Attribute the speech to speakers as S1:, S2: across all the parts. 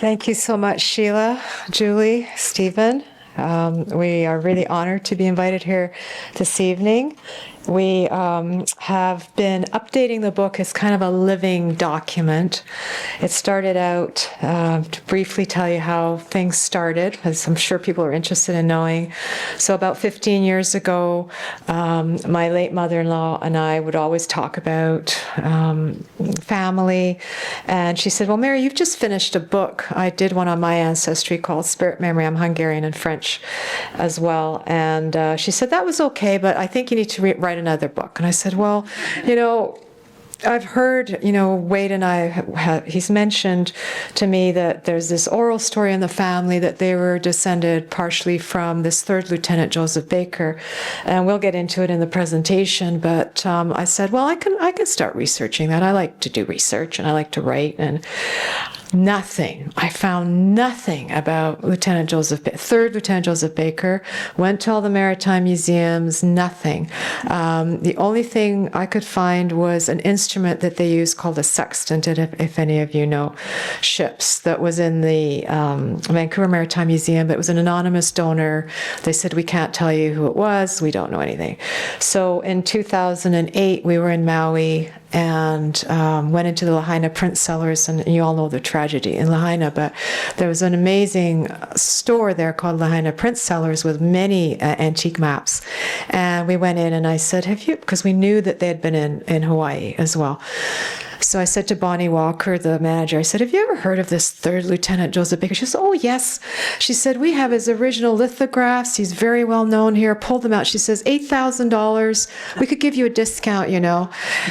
S1: Thank you so much, Sheila, Julie, Stephen. We are really honored to be invited here this evening. We have been updating the book as kind of a living document. It started out, to briefly tell you how things started, as I'm sure people are interested in knowing. So about 15 years ago, my late mother-in-law and I would always talk about family. And she said, well, Mary, you've just finished a book. I did one on my ancestry called Spirit Memory. I'm Hungarian and French as well. And she said, that was okay, but I think you need to write another book. And I said, well, I've heard, Wade and I, he's mentioned to me that there's this oral story in the family that they were descended partially from this 3rd Lieutenant Joseph Baker. And we'll get into it in the presentation. But I said, well, I can start researching that. I like to do research and I like to write. And I found nothing about 3rd Lieutenant Joseph Baker. Went to all the maritime museums, nothing. The only thing I could find was an instrument that they use called a sextant, if any of you know ships, that was in the Vancouver Maritime Museum. But it was an anonymous donor. They said, we can't tell you who it was. We don't know anything. So in 2008, we were in Maui and went into the Lahaina print cellars, and you all know the tragedy in Lahaina, but there was an amazing store there called Lahaina Print Cellars with many antique maps. And we went in and I said, have you, because we knew that they had been in Hawaii as well. So I said to Bonnie Walker, the manager, I said, have you ever heard of this 3rd Lieutenant Joseph Baker? She said, oh, yes. She said, we have his original lithographs. He's very well known here. Pulled them out. She says, $8,000. We could give you a discount,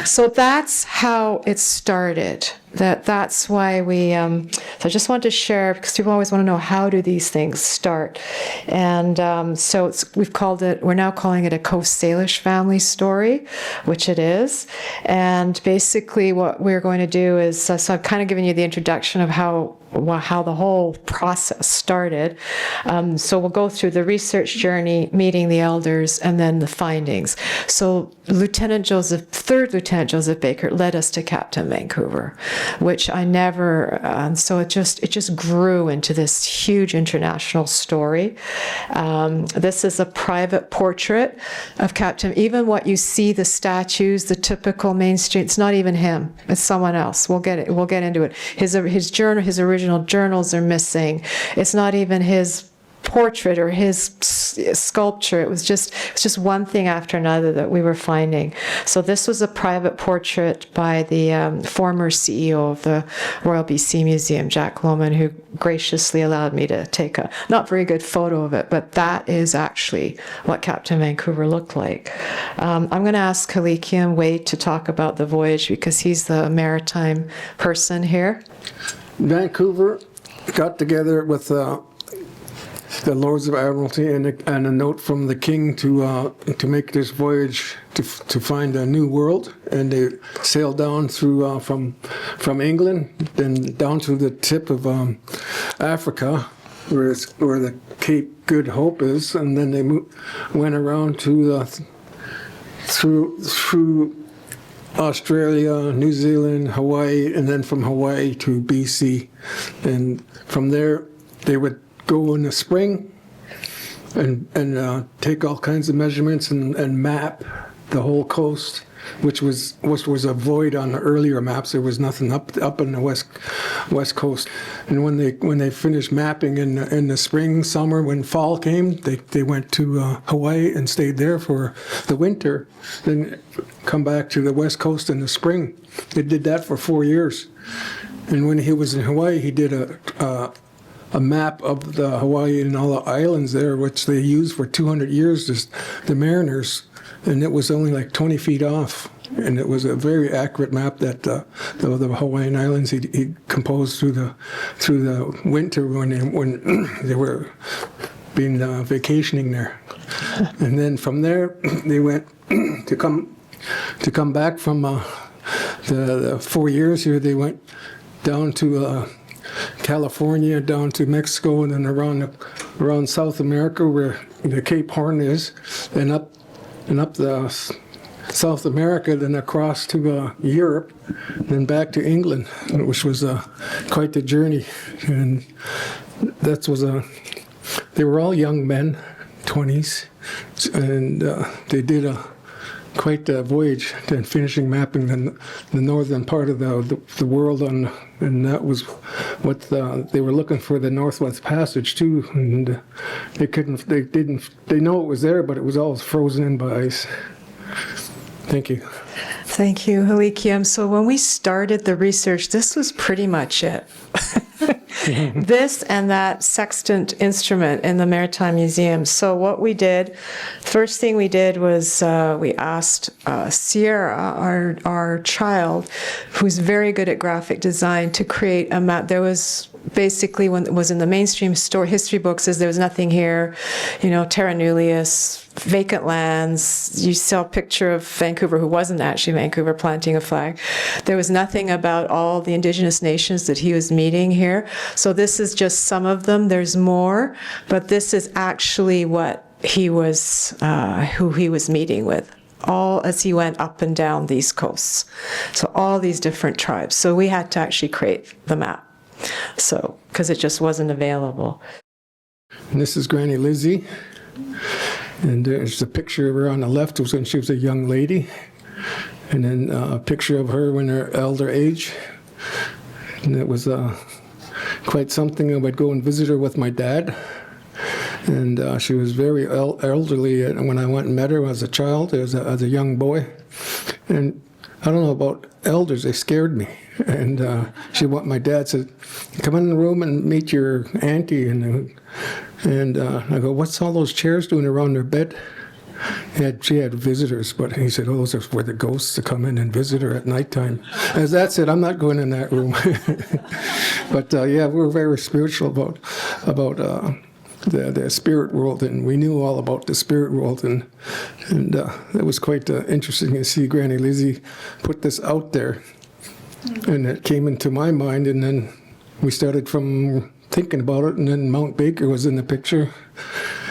S1: So that's how it started. That's why we, so I just wanted to share, because people always want to know, how do these things start? And so we're now calling it a Coast Salish family story, which it is. And basically what we're going to do is, so I've kind of given you the introduction of how the whole process started. So we'll go through the research journey, meeting the elders, and then the findings. So 3rd Lieutenant Joseph Baker led us to Captain Vancouver, which I never, so it just grew into this huge international story. This is a private portrait of Captain. Even what you see, the statues, the typical mainstream, it's not even him. It's someone else. We'll get into it. His original journals are missing. It's not even his portrait or his sculpture. It was just one thing after another that we were finding. So this was a private portrait by the former CEO of the Royal BC Museum, Jack Lohman, who graciously allowed me to take a not very good photo of it, but that is actually what Captain Vancouver looked like. I'm going to ask Halikium, Wade, to talk about the voyage because he's the maritime person here.
S2: Vancouver got together with the Lords of Admiralty and a note from the King to make this voyage to find a new world, and they sailed down through from England, then down to the tip of Africa, where the Cape Good Hope is, and then they went around to through Australia, New Zealand, Hawaii, and then from Hawaii to BC, and from there they would go in the spring and take all kinds of measurements and map the whole coast, which was a void on the earlier maps. There was nothing up in the west coast. And when they finished mapping in the spring, summer, when fall came, they went to Hawaii and stayed there for the winter, then come back to the west coast in the spring. They did that for 4 years. And when he was in Hawaii, he did a map of the Hawaii and all the islands there, which they used for 200 years, the mariners, and it was only like 20 feet off. And it was a very accurate map that the Hawaiian Islands he composed through the winter when they were being vacationing there. And then from there they went to come back from the 4 years here. They went down to California, down to Mexico, and then around South America where the Cape Horn is, and up the South America, then across to Europe, then back to England, which was quite the journey. And that was they were all young men, 20s, and they did quite a voyage, then finishing mapping the northern part of the world and that was what they were looking for, the Northwest Passage too, and they know it was there, but it was all frozen in by ice. Thank you.
S1: Thank you, Halikium. So when we started the research, this was pretty much it. This and that sextant instrument in the Maritime Museum. So what we did, first thing we did was we asked Sierra, our child, who's very good at graphic design, to create a map. There was basically, when it was in the mainstream history books, is there was nothing here, terra nullius, vacant lands. You saw a picture of Vancouver, who wasn't actually Vancouver, planting a flag. There was nothing about all the Indigenous nations that he was meeting here. So this is just some of them. There's more, but this is actually what he was, who he was meeting with, all as he went up and down these coasts. So all these different tribes. So we had to actually create the map. So, because it just wasn't available.
S2: And this is Granny Lizzie. And there's a picture of her on the left. It was when she was a young lady. And then a picture of her when her elder age. And it was quite something. I would go and visit her with my dad. And she was very elderly when I went and met her as a child, as a young boy. And I don't know about elders, they scared me. And my dad said, come in the room and meet your auntie. And I go, what's all those chairs doing around their bed? She had visitors, but he said, oh, those are for the ghosts to come in and visit her at nighttime. As that said, I'm not going in that room. But yeah, we were very spiritual about the spirit world, and we knew all about the spirit world, and it was quite interesting to see Granny Lizzie put this out there, and it came into my mind, and then we started from thinking about it, and then Mount Baker was in the picture,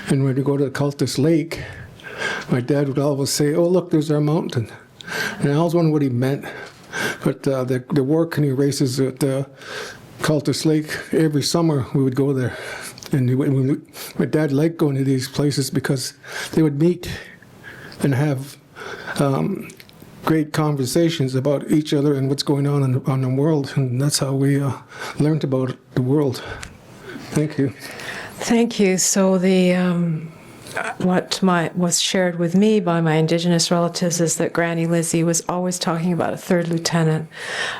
S2: and when we go to Cultus Lake, my dad would always say, oh, look, there's our mountain, and I always wondered what he meant, but the war canoe races at Cultus Lake, every summer we would go there. And my dad liked going to these places because they would meet and have great conversations about each other and what's going on the world. And that's how we learned about the world. Thank you.
S1: Thank you. So what was shared with me by my Indigenous relatives is that Granny Lizzie was always talking about a third lieutenant,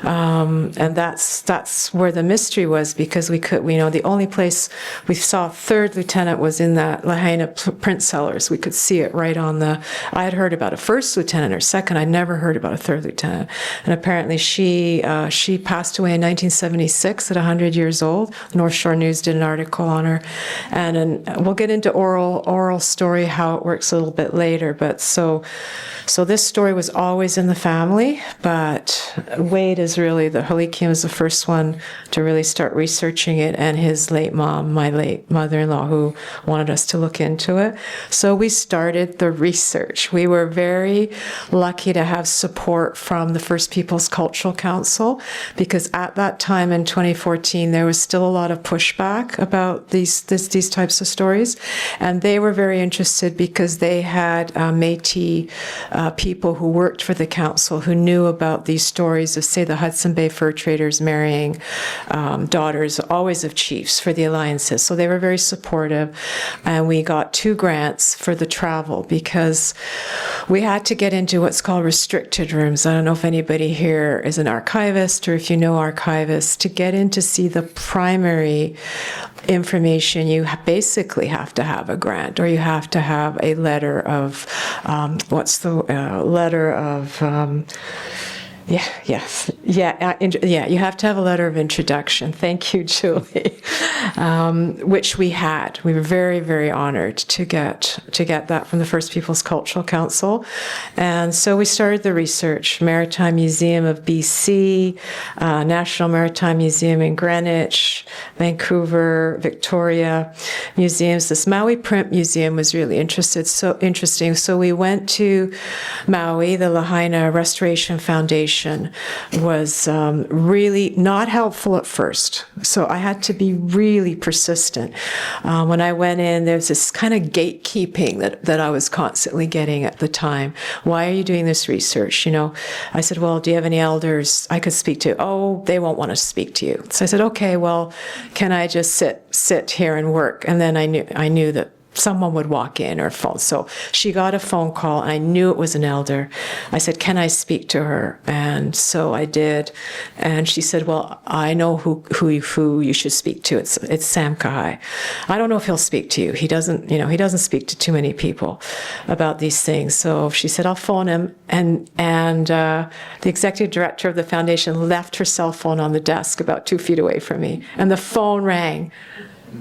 S1: and that's where the mystery was, because we know the only place we saw third lieutenant was in that Lahaina print cellars. We could see it right on the. I had heard about a first lieutenant or second. I'd never heard about a third lieutenant, and apparently she passed away in 1976 at 100 years old. North Shore News did an article on her, and we'll get into oral story how it works a little bit later, but so this story was always in the family, but Wade is really the Halikium is the first one to really start researching it, and his late mom, my late mother-in-law, who wanted us to look into it. So we started the research. We were very lucky to have support from the First Peoples Cultural Council, because at that time in 2014 there was still a lot of pushback about these types of stories, and they were very interested because they had Métis people who worked for the council who knew about these stories of, say, the Hudson Bay fur traders marrying daughters, always of chiefs, for the alliances. So they were very supportive, and we got 2 grants for the travel because we had to get into what's called restricted rooms. I don't know if anybody here is an archivist or if you know archivists. To get in to see the primary information, you basically have to have a grant, or you have to have a letter of Yeah, yes. Yeah, yeah, you have to have a letter of introduction. Thank you, Julie. Which we had. We were very, very honored to get that from the First Peoples Cultural Council. And so we started the research. Maritime Museum of BC, National Maritime Museum in Greenwich, Vancouver, Victoria museums. This Maui Print Museum was really interesting. So we went to Maui. The Lahaina Restoration Foundation was really not helpful at first. So I had to be really persistent. When I went in, there's this kind of gatekeeping that I was constantly getting at the time. Why are you doing this research? You know, I said, well, do you have any elders I could speak to? Oh, they won't want to speak to you. So I said, okay, well, can I just sit here and work? And then I knew that someone would walk in or phone. So she got a phone call, and I knew it was an elder. I said, can I speak to her? And so I did. And she said, well, I know who you should speak to. It's Sam Kahai. I don't know if he'll speak to you. He doesn't speak to too many people about these things. So she said, I'll phone him. And the executive director of the foundation left her cell phone on the desk about 2 feet away from me. And the phone rang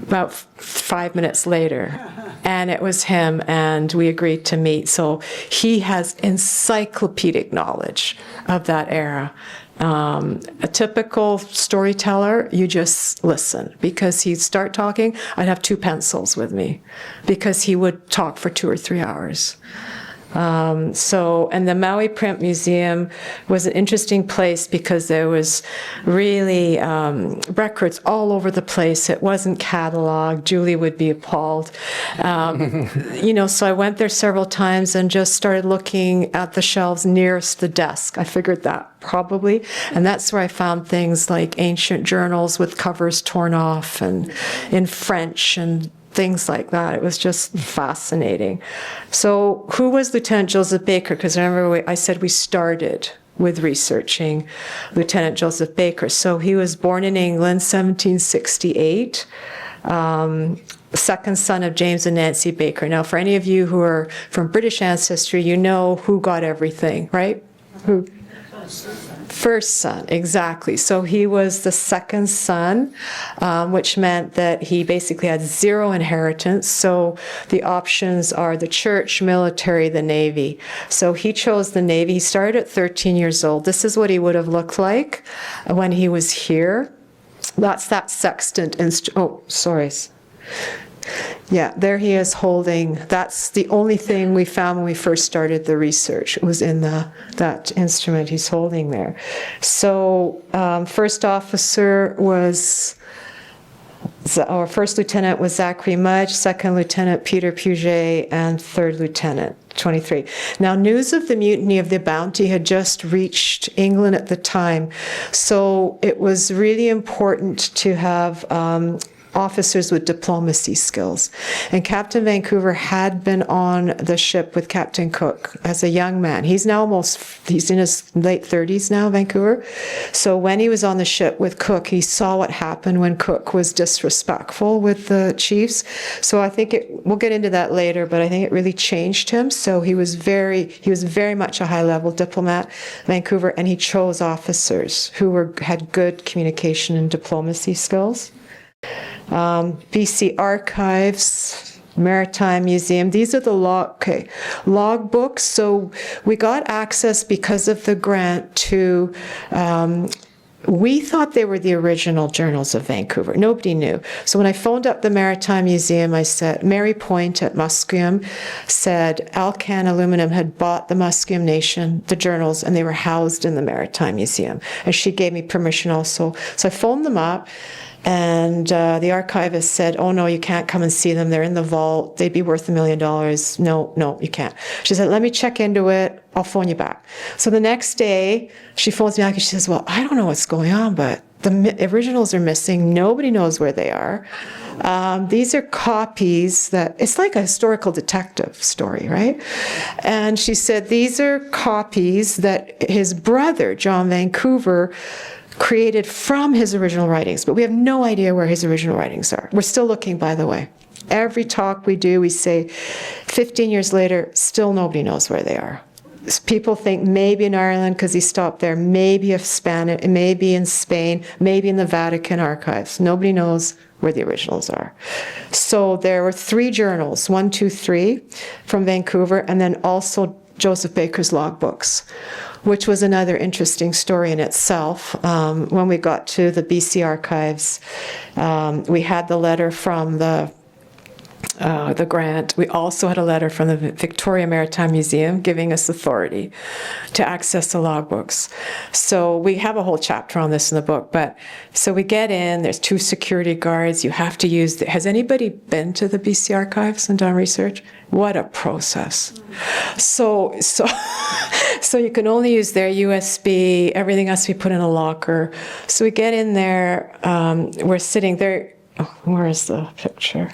S1: about 5 minutes later, and it was him, and we agreed to meet. So he has encyclopedic knowledge of that era. A typical storyteller, you just listen, because he'd start talking, I'd have 2 pencils with me, because he would talk for 2 or 3 hours. And the Maui Print Museum was an interesting place because there was really records all over the place. It wasn't cataloged. Julie would be appalled. So I went there several times and just started looking at the shelves nearest the desk. I figured that probably. And that's where I found things like ancient journals with covers torn off and in French and things like that. It was just fascinating. So who was Lieutenant Joseph Baker? Because remember, I said we started with researching Lieutenant Joseph Baker. So he was born in England, 1768, second son of James and Nancy Baker. Now, for any of you who are from British ancestry, you know who got everything, right? Who? First son, exactly. So he was the second son, which meant that he basically had 0 inheritance. So the options are the church, military, the Navy. So he chose the Navy. He started at 13 years old. This is what he would have looked like when he was here. That's that sextant sorry. Yeah, there he is holding. That's the only thing we found when we first started the research. It was in that instrument he's holding there. So first officer was, or first lieutenant was Zachary Mudge, second lieutenant Peter Puget, and third lieutenant 23. Now, news of the mutiny of the Bounty had just reached England at the time, so it was really important to have officers with diplomacy skills. And Captain Vancouver had been on the ship with Captain Cook as a young man. He's in his late 30s now, Vancouver. So when he was on the ship with Cook, he saw what happened when Cook was disrespectful with the chiefs. So I think we'll get into that later, but I think it really changed him. So he was very much a high-level diplomat, Vancouver, and he chose officers who had good communication and diplomacy skills. BC Archives, Maritime Museum. These are the log books. So we got access because of the grant to, we thought they were the original journals of Vancouver. Nobody knew. So when I phoned up the Maritime Museum, I said, Mary Point at Musqueam said Alcan Aluminum had bought the Musqueam Nation, the journals, and they were housed in the Maritime Museum. And she gave me permission also. So I phoned them up. And the archivist said, oh, no, you can't come and see them. They're in the vault. They'd be worth $1 million. No, you can't. She said, let me check into it. I'll phone you back. So the next day, she phones me back and she says, well, I don't know what's going on, but the originals are missing. Nobody knows where they are. These are copies that, it's like a historical detective story, right? And she said, these are copies that his brother, John Vancouver, created from his original writings, but we have no idea where his original writings are. We're still looking, by the way. Every talk we do, we say 15 years later, still nobody knows where they are. People think maybe in Ireland because he stopped there, maybe of Spanish, maybe in Spain, maybe in the Vatican archives. Nobody knows where the originals are. So there were 3 journals, 1, 2, 3 from Vancouver, and then also Joseph Baker's logbooks, which was another interesting story in itself. When we got to the BC archives, we had the letter from the grant. We also had a letter from the Victoria Maritime Museum giving us authority to access the logbooks. So we have a whole chapter on this in the book. But so we get in, there's 2 security guards. You have to use, has anybody been to the BC archives and done research? What a process. So you can only use their USB, everything has to be put in a locker. So we get in there, we're sitting there, where is the picture?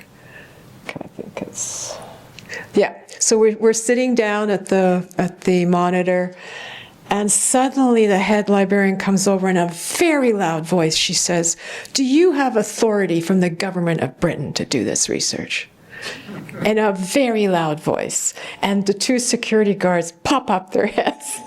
S1: I think it's, yeah. So we're sitting down at the monitor, and suddenly the head librarian comes over in a very loud voice. She says, "Do you have authority from the government of Britain to do this research?" In a very loud voice, and the 2 security guards pop up their heads.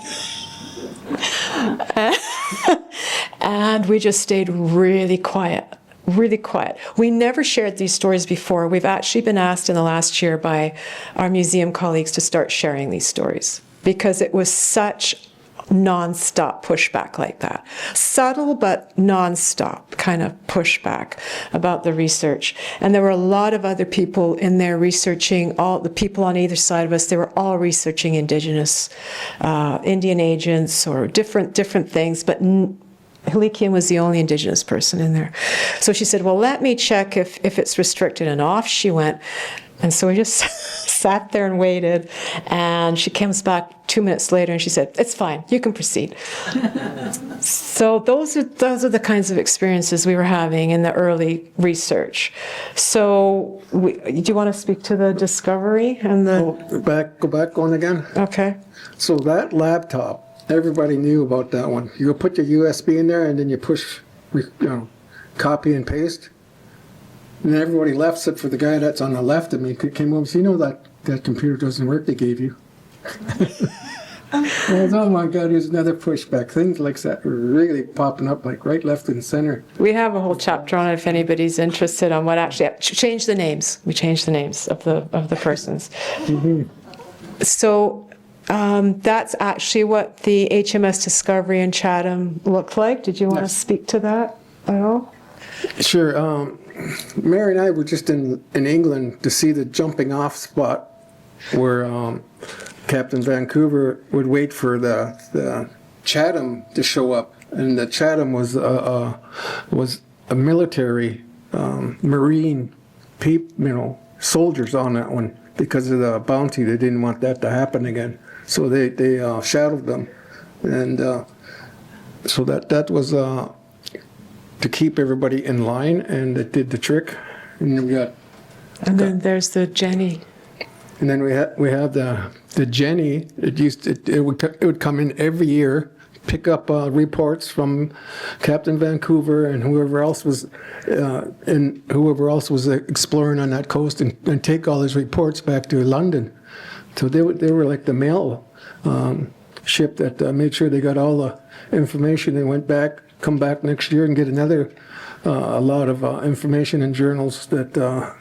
S1: And we just stayed really quiet. Really quiet. We never shared these stories before. We've actually been asked in the last year by our museum colleagues to start sharing these stories because it was such non-stop pushback like that. Subtle but non-stop kind of pushback about the research. And there were a lot of other people in there researching, all the people on either side of us, they were all researching Indigenous, Indian agents or different things, but Halikium was the only Indigenous person in there. So she said, well, let me check if it's restricted, and off she went. And so we just sat there and waited, and she comes back 2 minutes later and she said, it's fine, you can proceed. So those are the kinds of experiences we were having in the early research. So do you want to speak to the discovery and the...
S2: Go back one again.
S1: Okay.
S2: So that laptop, everybody knew about that one. You put your USB in there and then you push, copy and paste. And then everybody left except for the guy that's on the left of me came over and said, that computer doesn't work they gave you. Oh my God, here's another pushback. Things like that were really popping up like right, left, and center.
S1: We have a whole chapter on it if anybody's interested on what actually... Change the names. We changed the names of the persons.
S2: Mm-hmm.
S1: So... that's actually what the HMS Discovery in Chatham looked like. Did you want to speak to that at all?
S2: Sure. Mary and I were just in England to see the jumping off spot where Captain Vancouver would wait for the Chatham to show up. And the Chatham was a military, marine soldiers on that one. Because of the bounty, they didn't want that to happen again. So they shadowed them, and so that was to keep everybody in line, and it did the trick. And
S1: then there's the Jenny.
S2: And then we have the Jenny. It would come in every year, pick up reports from Captain Vancouver and whoever else was exploring on that coast, and take all his reports back to London. So they were like the mail ship that made sure they got all the information. They come back next year and get another a lot of information in journals that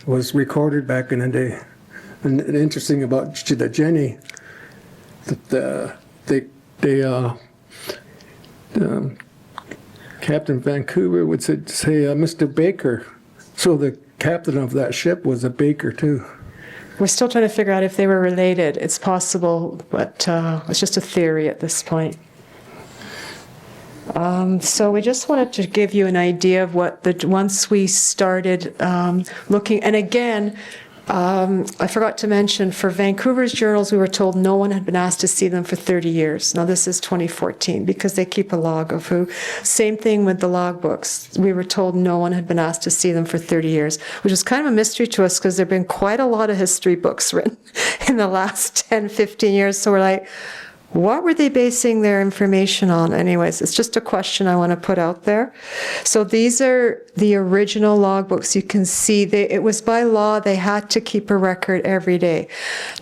S2: was recorded back in the day. And the interesting about the Jenny, that Captain Vancouver would say Mr. Baker. So the captain of that ship was a baker too.
S1: We're still trying to figure out if they were related. It's possible, but it's just a theory at this point. So we just wanted to give you an idea of once we started looking, and again, I forgot to mention, for Vancouver's journals, we were told no one had been asked to see them for 30 years. Now this is 2014 because they keep a log of who. Same thing with the logbooks. We were told no one had been asked to see them for 30 years, which is kind of a mystery to us because there have been quite a lot of history books written in the last 10, 15 years. So we're like, What were they basing their information on? Anyways, it's just a question I want to put out there. So these are the original logbooks. You can see it was by law, they had to keep a record every day.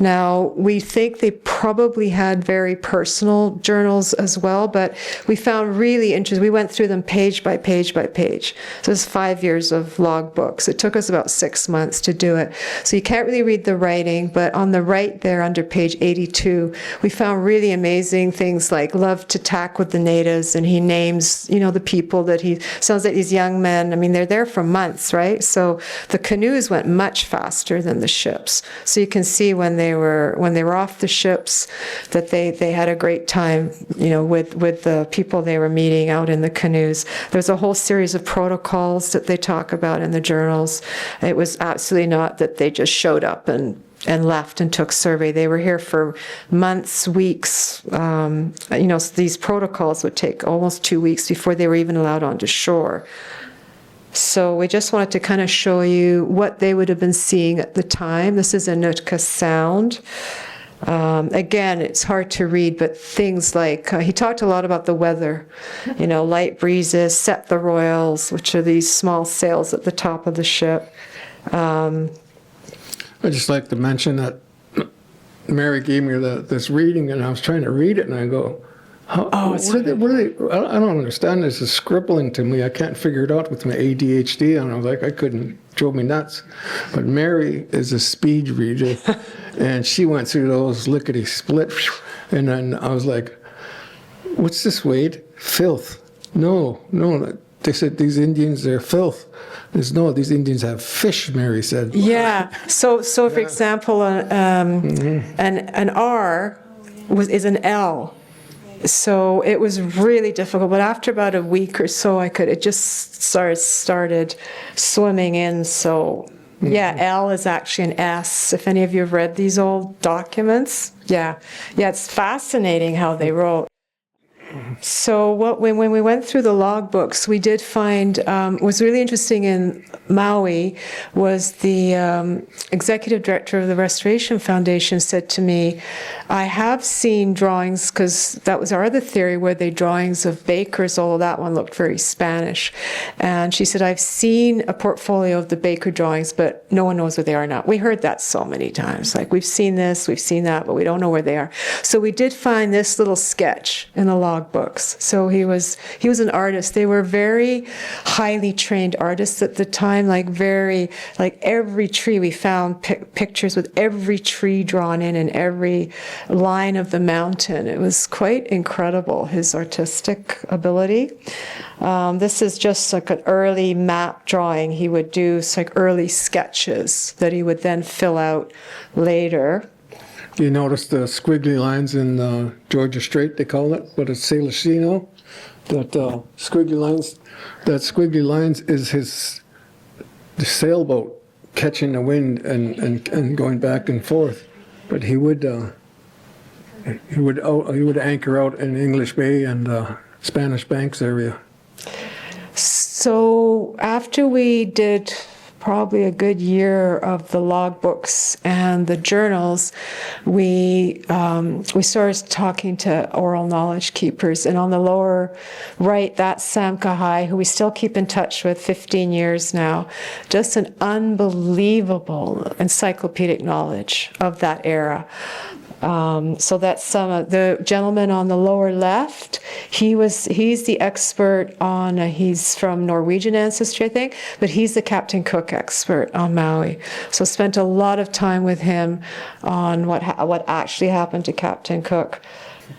S1: Now, we think they probably had very personal journals as well, but we found really interesting. We went through them page by page by page. So it's 5 years of logbooks. It took us about 6 months to do it. So you can't really read the writing, but on the right there under page 82, we found really amazing things like loved to tack with the natives, and he names, the people that he sounds like these young men. I mean, they're there for months, right? So the canoes went much faster than the ships. So you can see when they were off the ships that they had a great time, with the people they were meeting out in the canoes. There's a whole series of protocols that they talk about in the journals. It was absolutely not that they just showed up and left and took survey. They were here for months, weeks. So these protocols would take almost 2 weeks before they were even allowed onto shore. So we just wanted to kind of show you what they would have been seeing at the time. This is a Nootka Sound. Again, it's hard to read, but things like, he talked a lot about the weather, light breezes, set the royals, which are these small sails at the top of the ship.
S2: I'd just like to mention that Mary gave me this reading, and I was trying to read it, and I go, what are they? I don't understand this. It's scribbling to me. I can't figure it out with my ADHD, and I was like, drove me nuts. But Mary is a speed reader, and she went through those lickety-split, and then I was like, what's this, Wade? Filth. No. They said these Indians, they're filth. These Indians have fish, Mary said.
S1: Yeah. So for example, an R is an L. So it was really difficult. But after about a week or so, it just started swimming in. So yeah, L is actually an S. If any of you have read these old documents, yeah, it's fascinating how they wrote. So when we went through the logbooks, we did find, was really interesting in Maui was the executive director of the Restoration Foundation said to me, I have seen drawings, because that was our other theory, where they drawings of bakers, although that one looked very Spanish. And she said, I've seen a portfolio of the baker drawings, but no one knows where they are now. We heard that so many times. Like, we've seen this, we've seen that, but we don't know where they are. So we did find this little sketch in the logbooks. So he was an artist. They were very highly trained artists at the time, like every tree. We found pictures with every tree drawn in and every line of the mountain. It was quite incredible, his artistic ability. This is just like an early map drawing. He would do like early sketches that he would then fill out later.
S2: You notice the squiggly lines in Georgia Strait, they call it, but it's Salishino. That squiggly lines is the sailboat catching the wind and going back and forth. But he would anchor out in English Bay and Spanish Banks area.
S1: So after we did probably a good year of the logbooks and the journals, we started talking to oral knowledge keepers. And on the lower right, that's Sam Kahai, who we still keep in touch with 15 years now. Just an unbelievable encyclopedic knowledge of that era. So that's some of the gentleman on the lower left. He's the expert on, he's from Norwegian ancestry, I think, but he's the Captain Cook expert on Maui. So spent a lot of time with him on what actually happened to Captain Cook.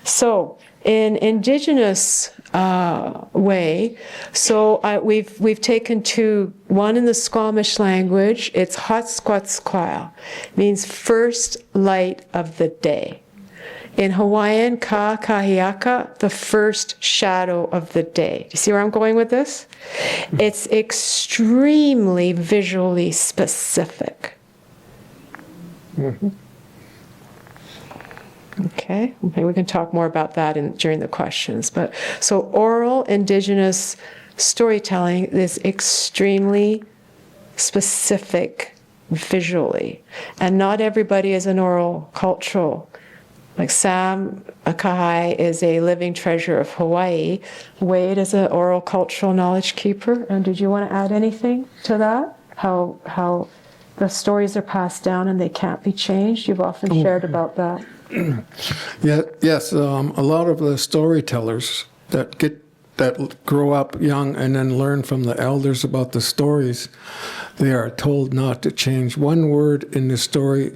S1: So in Indigenous way, so we've taken two. One in the Squamish language, it's Hatsquatsquile, means first light of the day. In Hawaiian, Ka Kahiaka, the first shadow of the day. Do you see where I'm going with this? It's extremely visually specific. Mm-hmm. Okay, maybe we can talk more about that during the questions. But so oral Indigenous storytelling is extremely specific visually, and not everybody is an oral cultural Like Sam Kahai is a living treasure of Hawaii. Wade is an oral cultural knowledge keeper. And did you want to add anything to that? How the stories are passed down and they can't be changed? You've often shared about that.
S2: Yeah, yes, a lot of the storytellers that grow up young and then learn from the elders about the stories, they are told not to change one word in the story.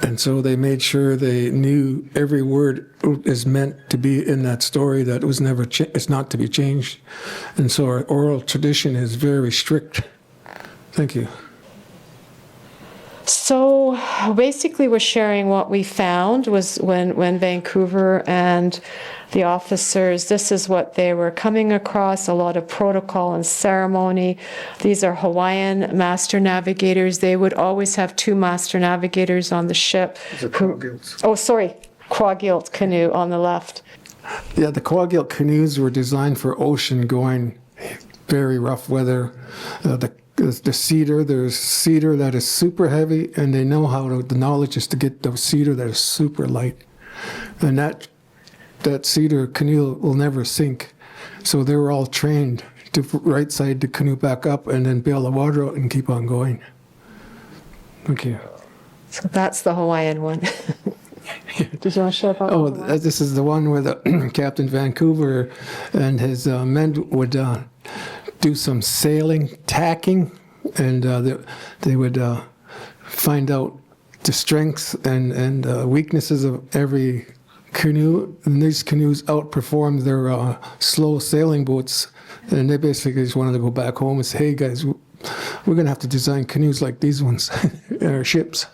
S2: And so they made sure they knew every word is meant to be in that story, that it was never it's not to be changed. And so our oral tradition is very strict. Thank you.
S1: So basically we're sharing what we found was when Vancouver and the officers, this is what they were coming across, a lot of protocol and ceremony. These are Hawaiian master navigators. They would always have 2 master navigators on the ship. Quaggilt canoe on the left.
S2: Yeah, the Quaggilt canoes were designed for ocean going, very rough weather. The cedar, there's cedar that is super heavy, and they know the knowledge is to get the cedar that is super light. And that cedar canoe will never sink. So they were all trained to right side the canoe back up and then bail the water out and keep on going. Thank you.
S1: So that's the Hawaiian one. Did you want to show about
S2: this is the one where the Captain Vancouver and his men would do some sailing, tacking, and they would find out the strengths and weaknesses of every canoe. And these canoes outperformed their slow sailing boats, and they basically just wanted to go back home and say, hey guys, we're going to have to design canoes like these ones in our ships.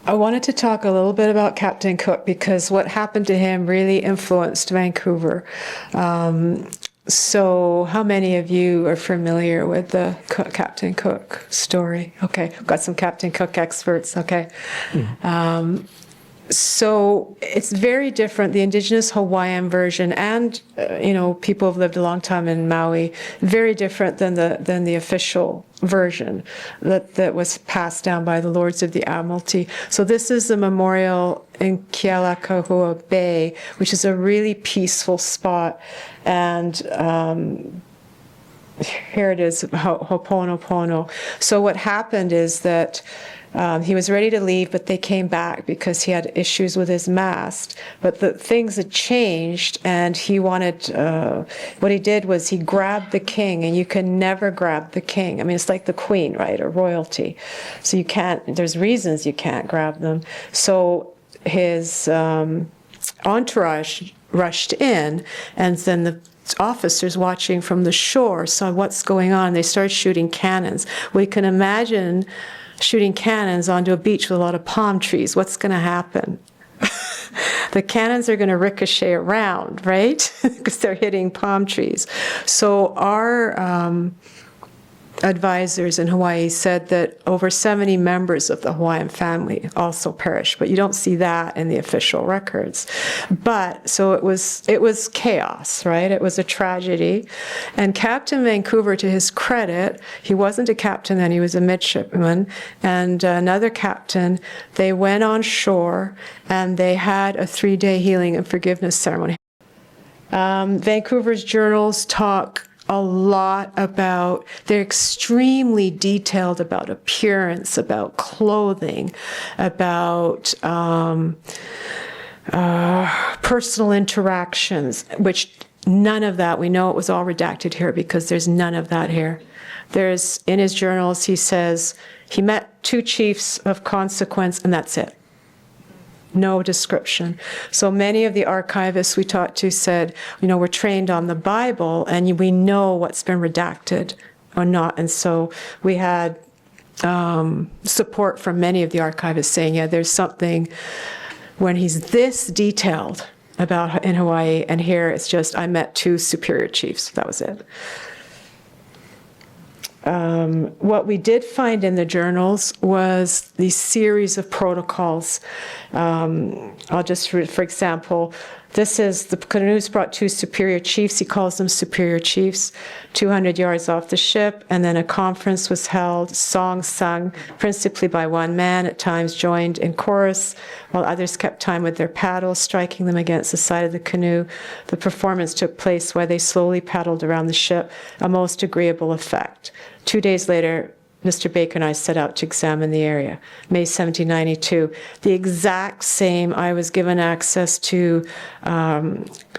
S1: I wanted to talk a little bit about Captain Cook because what happened to him really influenced Vancouver. So how many of you are familiar with the Captain Cook story? Okay, we've got some Captain Cook experts, okay. Mm-hmm. So it's very different, the Indigenous Hawaiian version, and people have lived a long time in Maui, very different than the official version that was passed down by the Lords of the Admiralty. So this is a memorial in Kealakahua Bay, which is a really peaceful spot, and here it is, Ho'oponopono. So what happened is that he was ready to leave, but they came back because he had issues with his mast. But the things had changed, and he wanted, what he did was he grabbed the king, and you can never grab the king. I mean, it's like the queen, right, or royalty. So you can't, there's reasons you can't grab them. So his entourage rushed in, and then the officers watching from the shore saw what's going on. They started shooting cannons. We can imagine shooting cannons onto a beach with a lot of palm trees. What's going to happen? The cannons are going to ricochet around, right? Because they're hitting palm trees. So our advisors in Hawaii said that over 70 members of the Hawaiian family also perished, but you don't see that in the official records. But so it was chaos, right? It was a tragedy. And Captain Vancouver, to his credit, he wasn't a captain then, he was a midshipman, and another captain, they went on shore and they had a 3-day healing and forgiveness ceremony. Vancouver's journals talk a lot about, they're extremely detailed about appearance, about clothing, about personal interactions, which none of that, we know it was all redacted here because there's none of that here. There's, in his journals, he says he met 2 chiefs of consequence and that's it. No description. So many of the archivists we talked to said, we're trained on the Bible and we know what's been redacted or not. And so we had support from many of the archivists saying, yeah, there's something when he's this detailed about in Hawaii, and here it's just, I met 2 superior chiefs. That was it. What we did find in the journals was these series of protocols. I'll just read, for example, This is, the canoes brought two superior chiefs, he calls them superior chiefs, 200 yards off the ship, and then a conference was held, songs sung, principally by one man, at times joined in chorus, while others kept time with their paddles, striking them against the side of the canoe. The performance took place while they slowly paddled around the ship, a most agreeable effect. 2 days later, Mr. Baker and I set out to examine the area. May 1792. The exact same, I was given access to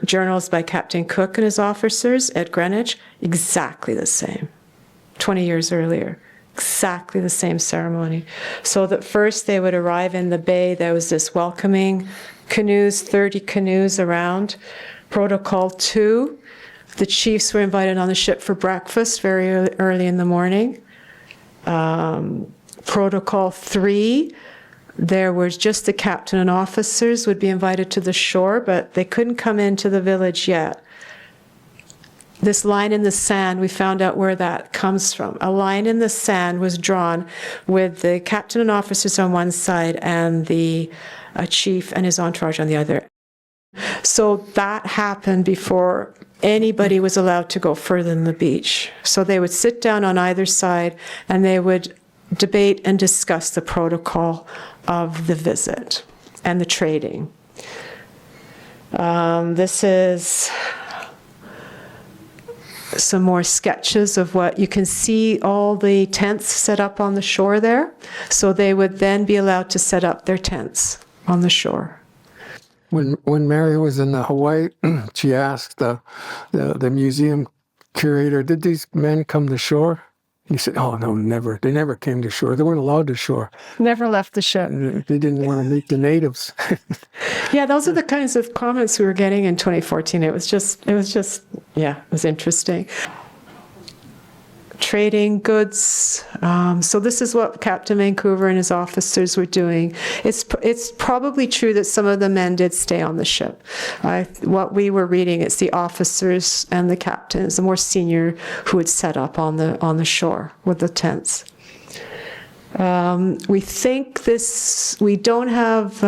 S1: journals by Captain Cook and his officers at Greenwich. Exactly the same. 20 years earlier. Exactly the same ceremony. So that first they would arrive in the bay. There was this welcoming canoes, 30 canoes around. Protocol 2, the chiefs were invited on the ship for breakfast very early in the morning. Protocol 3, there was just the captain and officers would be invited to the shore, but they couldn't come into the village yet. This line in the sand, we found out where that comes from. A line in the sand was drawn with the captain and officers on one side and the chief and his entourage on the other. So that happened before anybody was allowed to go further than the beach. So they would sit down on either side and they would debate and discuss the protocol of the visit and the trading. This is some more sketches of what you can see, all the tents set up on the shore there. So they would then be allowed to set up their tents on the shore.
S2: When Mary was in Hawaii, she asked the museum curator, "Did these men come to shore?" He said, "Oh no, never. They never came to shore. They weren't allowed to shore.
S1: Never left the ship.
S2: They didn't want to meet the natives."
S1: Yeah, those are the kinds of comments we were getting in 2014. It was just, yeah, it was interesting. Trading goods. So this is what Captain Vancouver and his officers were doing. It's probably true that some of the men did stay on the ship. What we were reading, it's the officers and the captains, the more senior, who would set up on the shore with the tents. We think this, we don't have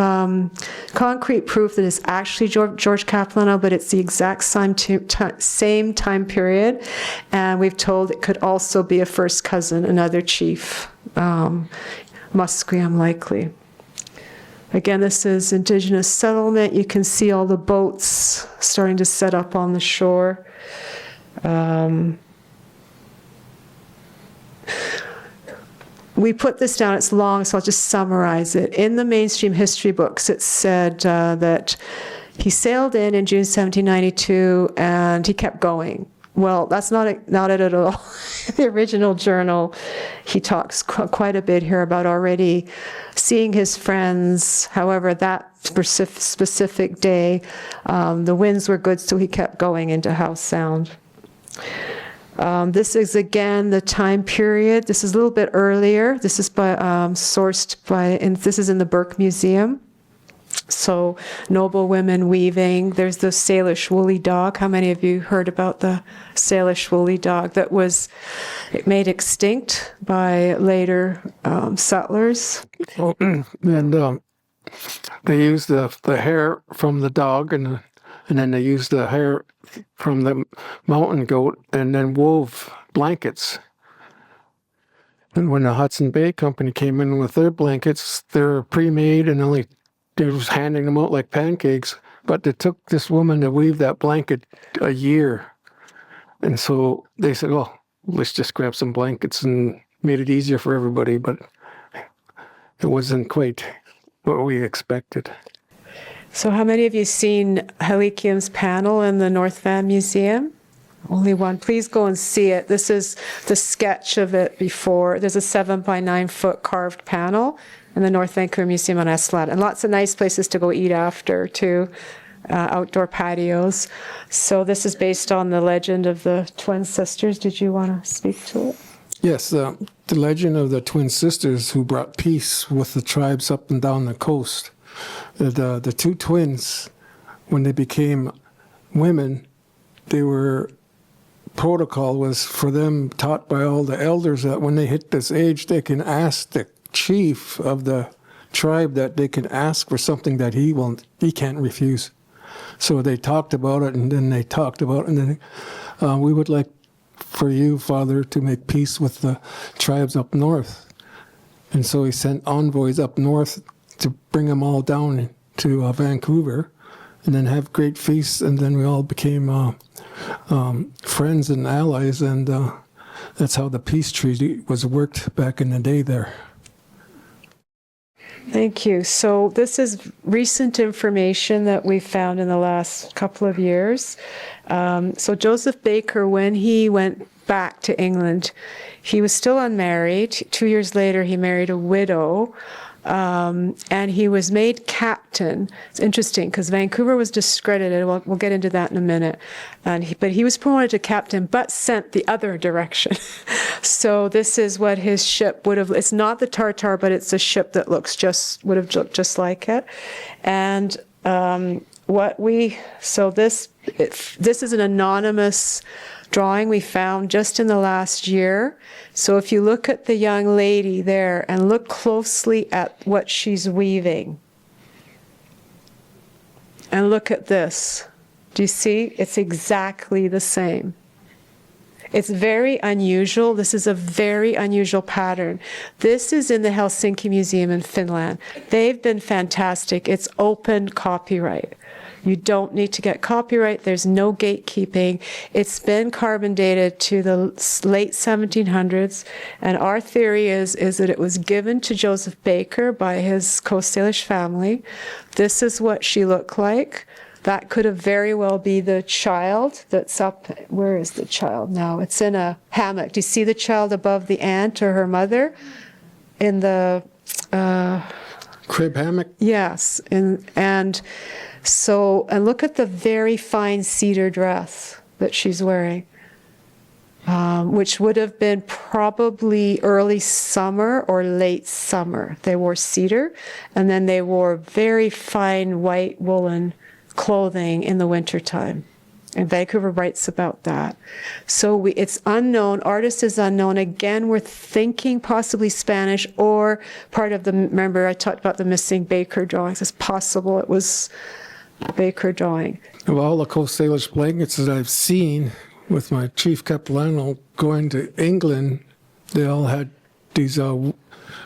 S1: concrete proof that it's actually George Capilano, but it's the exact same time period. And we've told it could also be a first cousin, another chief, Musqueam likely. Again, this is Indigenous settlement. You can see all the boats starting to set up on the shore. We put this down, it's long, so I'll just summarize it. In the mainstream history books, it said that he sailed in June 1792, and he kept going. Well, that's not it at all. The original journal, he talks quite a bit here about already seeing his friends. However, that specific day, the winds were good, so he kept going into Howe Sound. This is, again, the time period. This is a little bit earlier. This is sourced by, and this is in the Burke Museum. So, noble women weaving. There's the Salish woolly dog. How many of you heard about the Salish woolly dog that was made extinct by later settlers?
S2: And they used the hair from the dog, and then they used the hair from the mountain goat, and then wove blankets. And when the Hudson Bay Company came in with their blankets, they're pre-made, and they was handing them out like pancakes. But it took this woman to weave that blanket a year. And so they said, well, let's just grab some blankets, and made it easier for everybody. But it wasn't quite what we expected.
S1: So how many of you seen Halikium's panel in the North Van Museum? Only one. Please go and see it. This is the sketch of it before. There's a 7 by 9 foot carved panel in the North Vancouver Museum on Eslat. And lots of nice places to go eat after, too. Outdoor patios. So this is based on the legend of the twin sisters. Did you want to speak to it?
S2: Yes, the legend of the twin sisters who brought peace with the tribes up and down the coast. The two twins, when they became women, protocol was for them, taught by all the elders, that when they hit this age, they can ask the chief of the tribe, that they can ask for something that he can't refuse. So they talked about it, and then they talked about it, and then we would like for you, Father, to make peace with the tribes up north. And so he sent envoys up north to bring them all down to Vancouver, and then have great feasts, and then we all became friends and allies, and that's how the peace treaty was worked back in the day there.
S1: Thank you. So this is recent information that we found in the last couple of years. So Joseph Baker, when he went back to England, he was still unmarried. 2 years later, he married a widow. And he was made captain. It's interesting because Vancouver was discredited. We'll get into that in a minute. But he was promoted to captain, but sent the other direction. So this is what his ship would have. It's not the Tartar, but it's a ship that would have looked just like it. And this is an anonymous drawing we found just in the last year. So if you look at the young lady there and look closely at what she's weaving, and look at this, do you see? It's exactly the same. It's very unusual. This is a very unusual pattern. This is in the Helsinki Museum in Finland. They've been fantastic. It's open copyright. You don't need to get copyright. There's no gatekeeping. It's been carbon dated to the late 1700s. And our theory is that it was given to Joseph Baker by his Coast Salish family. This is what she looked like. That could have very well be the child that's up. Where is the child now? It's in a hammock. Do you see the child above the aunt or her mother? In the...
S2: crib hammock?
S1: Yes. And look at the very fine cedar dress that she's wearing, which would have been probably early summer or late summer. They wore cedar, and then they wore very fine white woolen clothing in the wintertime. And Vancouver writes about that. So it's unknown. Artist is unknown. Again, we're thinking possibly Spanish or part of remember I talked about the missing Baker drawings. It's possible it was Baker drawing.
S2: Of all the Coast Salish blankets that I've seen with my chief capilano going to England, they all had these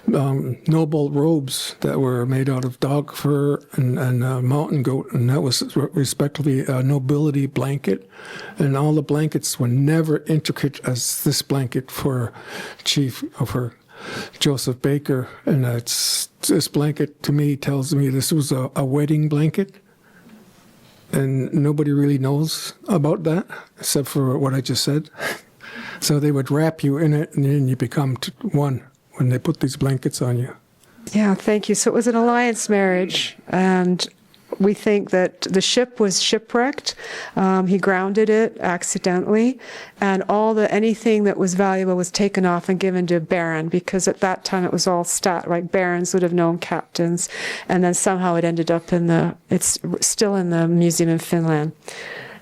S2: noble robes that were made out of dog fur and mountain goat, and that was respectively a nobility blanket. And all the blankets were never intricate as this blanket for Joseph Baker. And this blanket to me tells me this was a wedding blanket. And nobody really knows about that, except for what I just said. So they would wrap you in it, and then you become one when they put these blankets on you.
S1: Yeah, thank you. So it was an alliance marriage, and we think that the ship was shipwrecked. He grounded it accidentally, and anything that was valuable was taken off and given to a baron, because at that time it was all like barons would have known captains, and then somehow it ended up it's still in the museum in Finland.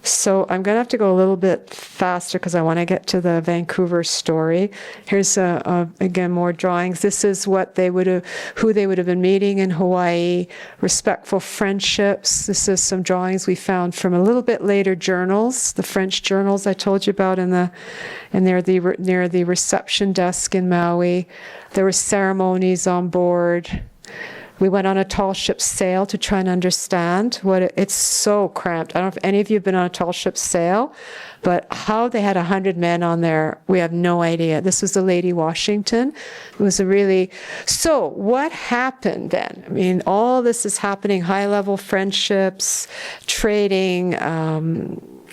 S1: So I'm going to have to go a little bit faster because I want to get to the Vancouver story. Here's again more drawings. This is who they would have been meeting in Hawaii. Respectful friendships. This is some drawings we found from a little bit later journals, the French journals I told you about near the reception desk in Maui. There were ceremonies on board. We went on a tall ship sail to try and understand it's so cramped. I don't know if any of you have been on a tall ship sail, but how they had 100 men on there, we have no idea. This was the Lady Washington. It was so what happened then? I mean, all this is happening, high-level friendships, trading,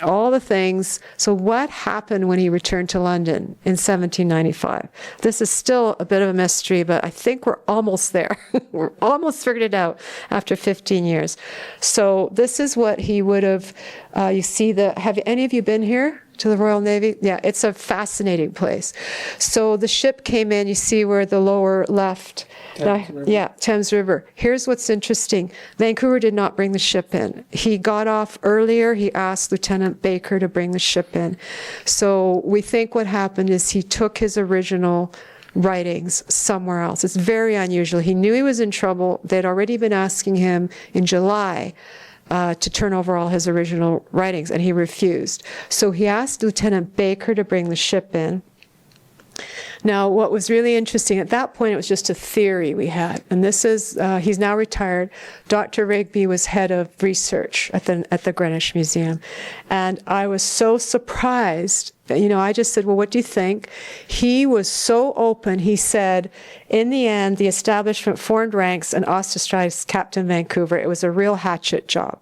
S1: all the things. So what happened when he returned to London in 1795? This is still a bit of a mystery, but I think we're almost there. We're almost figured it out after 15 years. So this is what he would have, you see have any of you been here to the Royal Navy? Yeah, it's a fascinating place. So the ship came in, you see where the lower left, Thames River. Here's what's interesting. Vancouver did not bring the ship in. He got off earlier. He asked Lieutenant Baker to bring the ship in. So we think what happened is he took his original writings somewhere else. It's very unusual. He knew he was in trouble. They'd already been asking him in July to turn over all his original writings, and he refused. So he asked Lieutenant Baker to bring the ship in. Now, what was really interesting, at that point, it was just a theory we had. And this is, he's now retired. Dr. Rigby was head of research at the Greenwich Museum. And I was so surprised. I just said, well, what do you think? He was so open. He said, in the end, the establishment formed ranks and ostracized Captain Vancouver. It was a real hatchet job.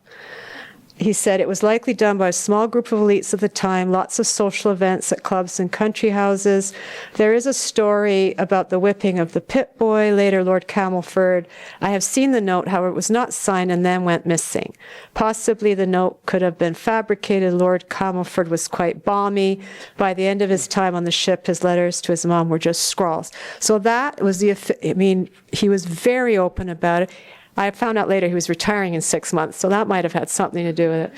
S1: He said it was likely done by a small group of elites at the time, lots of social events at clubs and country houses. There is a story about the whipping of the pit boy, later Lord Camelford. I have seen the note, however, it was not signed and then went missing. Possibly the note could have been fabricated. Lord Camelford was quite balmy. By the end of his time on the ship, his letters to his mom were just scrawls. So that was he was very open about it. I found out later he was retiring in 6 months, so that might have had something to do with it.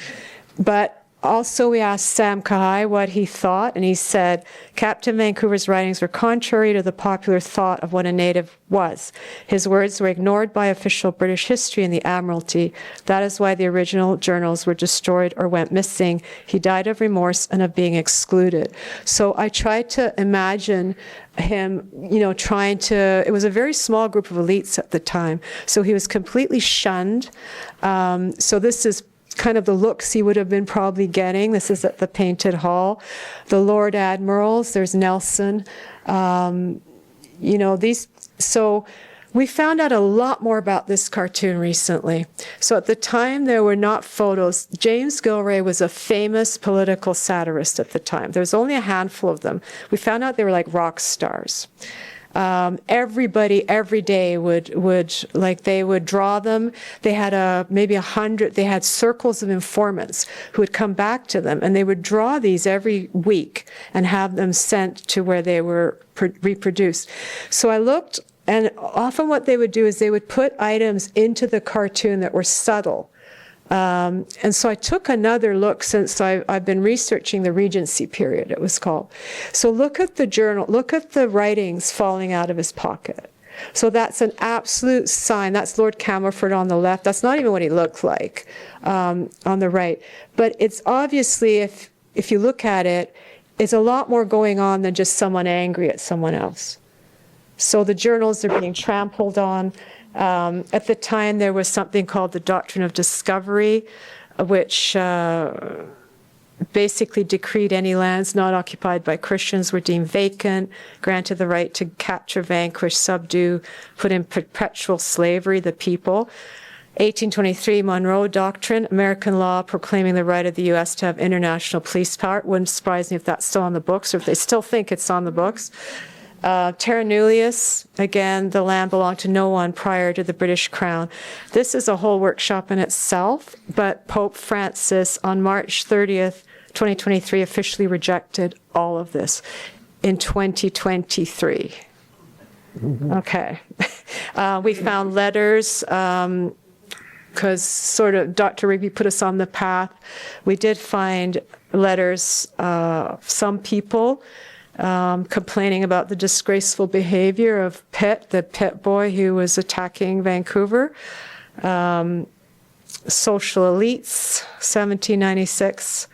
S1: But also we asked Sam Kahai what he thought, and he said, Captain Vancouver's writings were contrary to the popular thought of what a native was. His words were ignored by official British history and the Admiralty. That is why the original journals were destroyed or went missing. He died of remorse and of being excluded. So I tried to imagine him, it was a very small group of elites at the time. So he was completely shunned. So this is kind of the looks he would have been probably getting. This is at the Painted Hall. The Lord Admirals, there's Nelson. So we found out a lot more about this cartoon recently. So at the time, there were not photos. James Gilray was a famous political satirist at the time. There was only a handful of them. We found out they were like rock stars. Everybody every day they would draw them. They had maybe 100, they had circles of informants who would come back to them, and they would draw these every week and have them sent to where they were reproduced. So I looked, and often what they would do is they would put items into the cartoon that were subtle. And so I took another look since I've been researching the Regency period, it was called. So look at the journal, look at the writings falling out of his pocket. So that's an absolute sign. That's Lord Camelford on the left. That's not even what he looked like on the right. But it's obviously, if you look at it, it's a lot more going on than just someone angry at someone else. So the journals are being trampled on. At the time, there was something called the Doctrine of Discovery, which basically decreed any lands not occupied by Christians were deemed vacant, granted the right to capture, vanquish, subdue, put in perpetual slavery the people. 1823 Monroe Doctrine, American law proclaiming the right of the U.S. to have international police power. It wouldn't surprise me if that's still on the books, or if they still think it's on the books. Terra Nullius, again, the land belonged to no one prior to the British Crown. This is a whole workshop in itself, but Pope Francis on March 30th, 2023 officially rejected all of this in 2023. Okay. We found letters, because sort of Dr. Rigby put us on the path. We did find letters of some people complaining about the disgraceful behavior of Pitt, the pit boy who was attacking Vancouver. Social elites, 1796.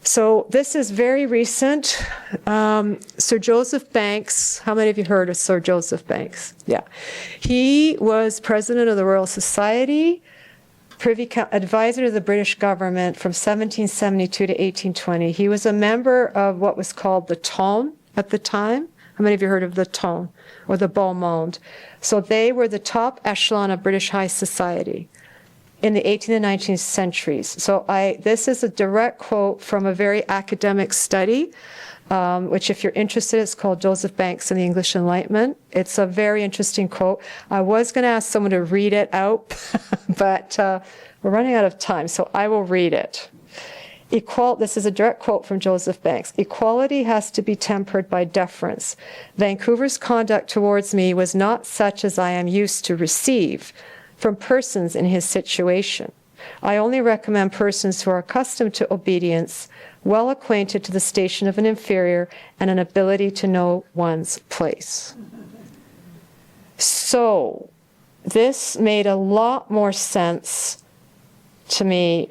S1: So this is very recent. Sir Joseph Banks, how many of you heard of Sir Joseph Banks? Yeah. He was president of the Royal Society, advisor to the British government from 1772 to 1820. He was a member of what was called the Ton at the time. How many of you heard of the Ton or the Beau Monde? So they were the top echelon of British high society in the 18th and 19th centuries. So this is a direct quote from a very academic study, which if you're interested, it's called Joseph Banks and the English Enlightenment. It's a very interesting quote. I was going to ask someone to read it out, but we're running out of time, so I will read it. This is a direct quote from Joseph Banks. Equality has to be tempered by deference. Vancouver's conduct towards me was not such as I am used to receive from persons in his situation. I only recommend persons who are accustomed to obedience, well acquainted to the station of an inferior, and an ability to know one's place. So this made a lot more sense to me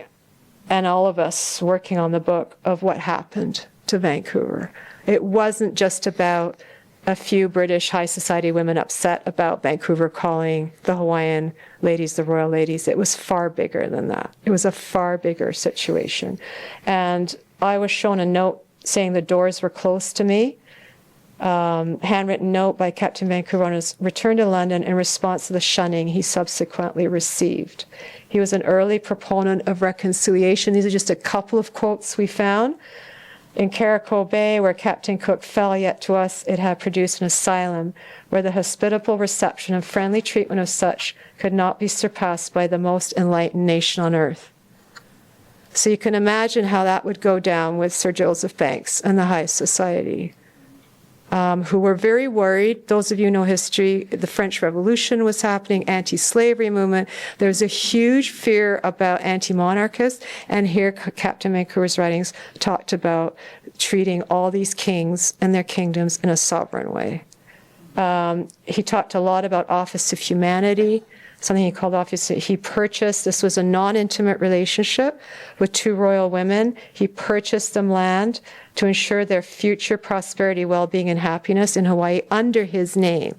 S1: and all of us working on the book of what happened to Vancouver. It wasn't just about a few British high society women upset about Vancouver calling the Hawaiian ladies the royal ladies. It was far bigger than that. It was a far bigger situation. And I was shown a note saying the doors were closed to me, handwritten note by Captain Vancouver on his return to London in response to the shunning he subsequently received. He was an early proponent of reconciliation. These are just a couple of quotes we found. In Caracal Bay, where Captain Cook fell, yet to us it had produced an asylum where the hospitable reception and friendly treatment of such could not be surpassed by the most enlightened nation on earth. So you can imagine how that would go down with Sir Joseph Banks and the high society, who were very worried. Those of you who know history, the French Revolution was happening, anti-slavery movement. There's a huge fear about anti-monarchists, and here Captain Vancouver's writings talked about treating all these kings and their kingdoms in a sovereign way. He talked a lot about Office of Humanity, something he called Office. He purchased, this was a non-intimate relationship with two royal women. He purchased them land to ensure their future prosperity, well-being, and happiness in Hawaii under his name.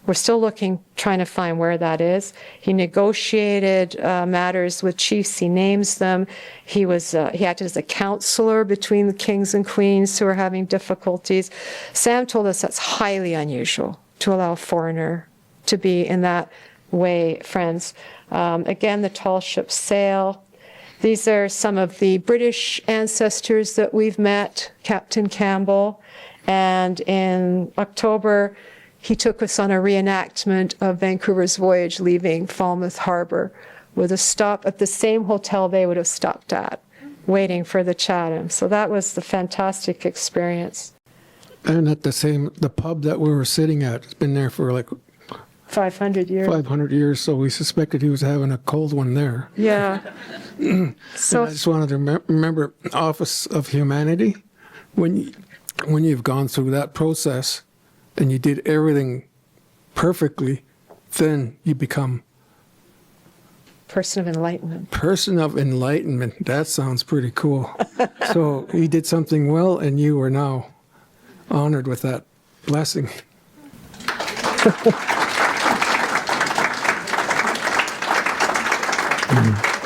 S1: We're still looking, trying to find where that is. He negotiated matters with chiefs. He names them. He acted as a counselor between the kings and queens who were having difficulties. Sam told us that's highly unusual to allow a foreigner to be in that way, friends. Again, the tall ships sail. These are some of the British ancestors that we've met, Captain Campbell. And in October, he took us on a reenactment of Vancouver's voyage leaving Falmouth Harbour with a stop at the same hotel they would have stopped at, waiting for the Chatham. So that was the fantastic experience.
S2: And at the pub that we were sitting at, it's been there for like
S1: 500 years.
S2: 500 years, so we suspected he was having a cold one there.
S1: Yeah. So
S2: I just wanted to remember Office of Humanity. When you've gone through that process and you did everything perfectly, then you become
S1: person of enlightenment.
S2: Person of enlightenment. That sounds pretty cool. So he did something well, and you are now honored with that blessing. Mm.